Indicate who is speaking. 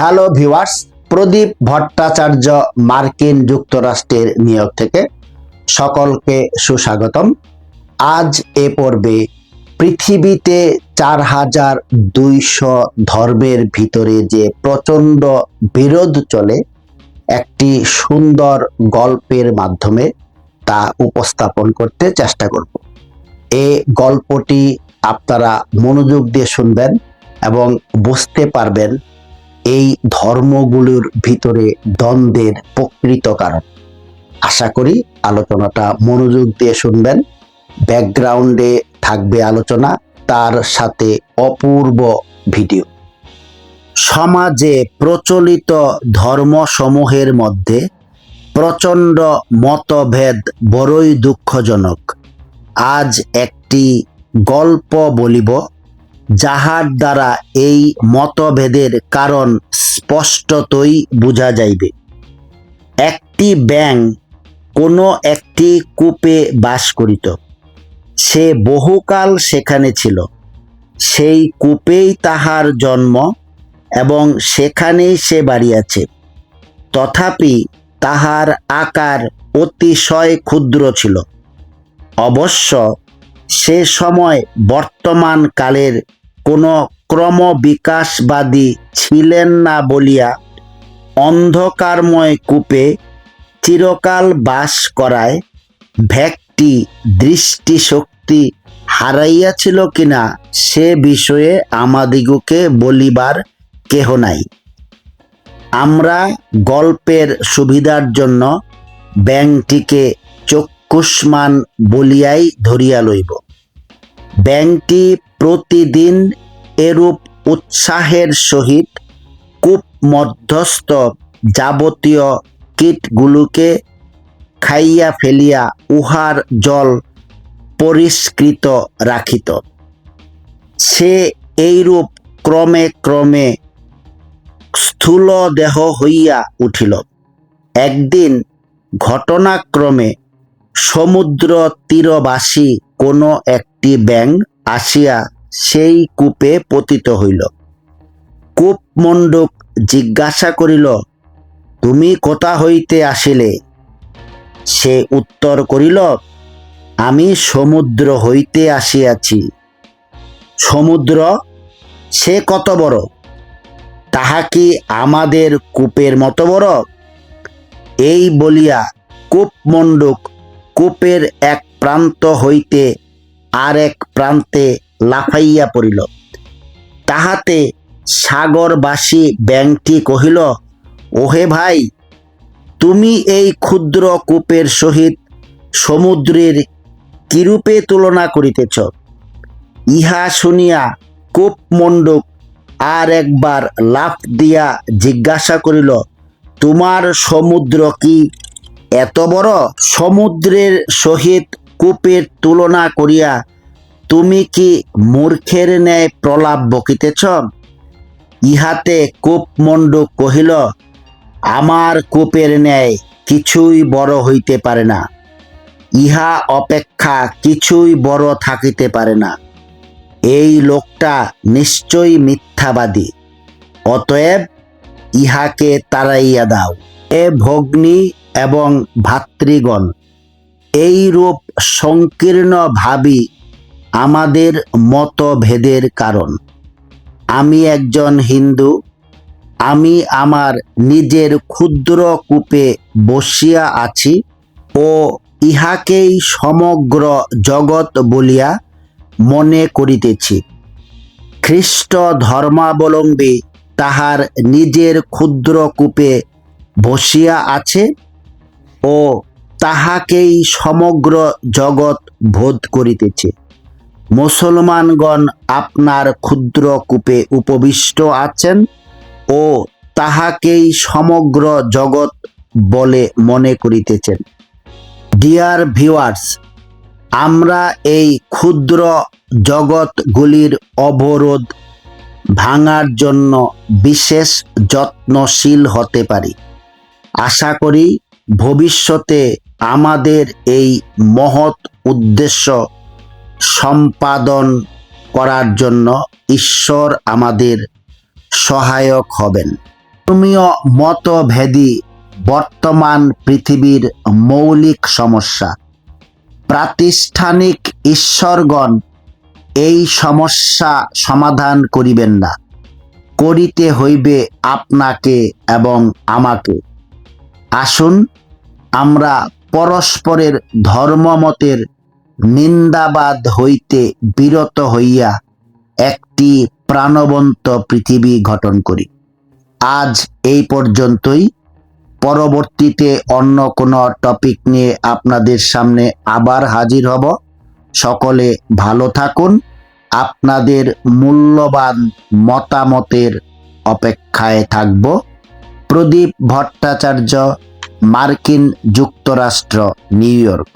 Speaker 1: Hello viewers, প্রদীপ ভট্টাচার্য মার্কিন যুক্তরাষ্ট্রের New York থেকে সকলকে সুস্বাগতম। আজ এ পর্বে পৃথিবীতে 4200 ধর্মের ভিতরে যে প্রচণ্ড বিরোধ চলে, একটি সুন্দর গল্পের মাধ্যমে তা উপস্থাপন করতে চেষ্টা করব। এই গল্পটি আপনারা মনোযোগ দিয়ে শুনবেন এবং বুঝতে পারবেন এই ধর্মগুলোর ভিতরে দ্বন্দ্বের প্রকৃত কারণ। আশা করি আলোচনাটা মনোযোগ দিয়ে শুনবেন। ব্যাকগ্রাউন্ডে থাকবে আলোচনা, তার সাথে অপূর্ব ভিডিও। সমাজে প্রচলিত ধর্মসমূহের মধ্যে প্রচণ্ড মতভেদ বড়ই দুঃখজনক। আজ একটি গল্প বলিব, যাহার দ্বারা এই মতভেদের কারণ স্পষ্টতই বোঝা যাইবে। একটি ব্যাঙ কোনো একটি কূপে বাস করিত। সে বহুকাল সেখানে ছিল। সেই কূপেই তাহার জন্ম এবং সেখানেই সে বাড়িয়াছে। তথাপি তাহার আকার অতিশয় ক্ষুদ্র ছিল। অবশ্য সে সময় বর্তমান কালের কোনো ক্রমবিকাশবাদী ছিলেন না বলিয়া অন্ধকারময় কূপে চিরকাল বাস করায় ব্যক্তি দৃষ্টিশক্তি হারাইয়াছিল কিনা সে বিষয়ে আমাদিগকে বলিবার কেহ নাই। আমরা গল্পের সুবিধার জন্য ব্যাঙটিকে চক্ষুষ্মান বলিয়াই ধরিয়া লইব। ব্যাঙটি প্রতিদিন এরূপ উৎসাহের সহিত কূপ মধ্যস্থ যাবতীয় কীটগুলোকে খাইয়া ফেলিয়া উহার জল পরিষ্কৃত রাখিত। সে এইরূপ ক্রমে ক্রমে স্থূল দেহ হইয়া উঠিল। একদিন ঘটনাক্রমে সমুদ্র তীরবাসী কোনো একটি ব্যাঙ আসিয়া সেই কূপে পতিত হইল। কূপমণ্ডুক জিজ্ঞাসা করিল, তুমি কোথা হইতে আসিলে? সে উত্তর করিল, আমি সমুদ্র হইতে আসিয়াছি। সমুদ্র? সে কত বড়? তাহা কি আমাদের কূপের মতো বড়? এই বলিয়া কূপমণ্ডুক কূপের এক প্রান্ত হইতে আর এক প্রান্তে লাফাইয়া পড়িল। তাহাতে সাগরবাসী ব্যাঙটি কহিল, ওহে ভাই, তুমি এই ক্ষুদ্র কূপের সহিত সমুদ্রের কিরূপে তুলনা করিতেছ? ইহা শুনিয়া কূপমণ্ডুক আর একবার লাফ দিয়া জিজ্ঞাসা করিল, তোমার সমুদ্র কি এত বড়? সমুদ্রের সহিত কূপের তুলনা করিয়া তুমি কি মূর্খের ন্যায় প্রলাপ বকিতেছ? ইহাতে কূপমণ্ডুক কহিল, আমার কূপের ন্যায় কিছুই বড় হইতে পারে না। ইহা অপেক্ষা কিছুই বড় থাকিতে পারে না। এই লোকটা নিশ্চয়ই মিথ্যাবাদী। অতএব ইহাকে তাড়াইয়া দাও। এ ভগ্নী এবং ভাতৃগণ, এইরূপ সংকীর্ণ ভাবি আমাদের মতভেদের কারণ। আমি একজন হিন্দু। আমি আমার নিজের ক্ষুদ্র কূপে বসিয়া আছি ও ইহাকেই সমগ্র জগৎ বলিয়া মনে করিতেছি। খ্রিস্ট ধর্মাবলম্বী তাহার নিজের ক্ষুদ্র কূপে বসিয়া আছে ও তাহাকেই সমগ্র জগৎ বোধ করিতেছে। মুসলমানগণ আপনার ক্ষুদ্র কূপে উপবিষ্ট আছেন ও তাহাকেই সমগ্র জগৎ বলে মনে করিতেছেন। ডিয়ার ভিউয়ার্স, আমরা এই ক্ষুদ্র জগৎগুলির অবরোধ ভাঙার জন্য বিশেষ যত্নশীল হতে পারি। আশা করি ভবিষ্যতে আমাদের এই মহৎ উদ্দেশ্য সম্পাদন করার জন্য ঈশ্বর আমাদের সহায়ক হবেন। ধর্মীয় মতভেদই বর্তমান পৃথিবীর মৌলিক সমস্যা। প্রাতিষ্ঠানিক ঈশ্বরগণ এই সমস্যা সমাধান করিবেন না, করিতে হইবে আপনাকে এবং আমাকে। আসুন আমরা পরস্পরের ধর্মমতের নিন্দাবাদ হইতে বিরত হইয়া একটি প্রাণবন্ত পৃথিবী গঠন করি। আজ এই পর্যন্তই। পরবর্তীতে অন্য কোনো টপিক নিয়ে আপনাদের সামনে আবার হাজির হব। সকলে ভালো থাকুন। আপনাদের মূল্যবান মতামতের অপেক্ষায় থাকব। প্রদীপ ভট্টাচার্য, মার্কিন যুক্তরাষ্ট্র, নিউ ইয়র্ক।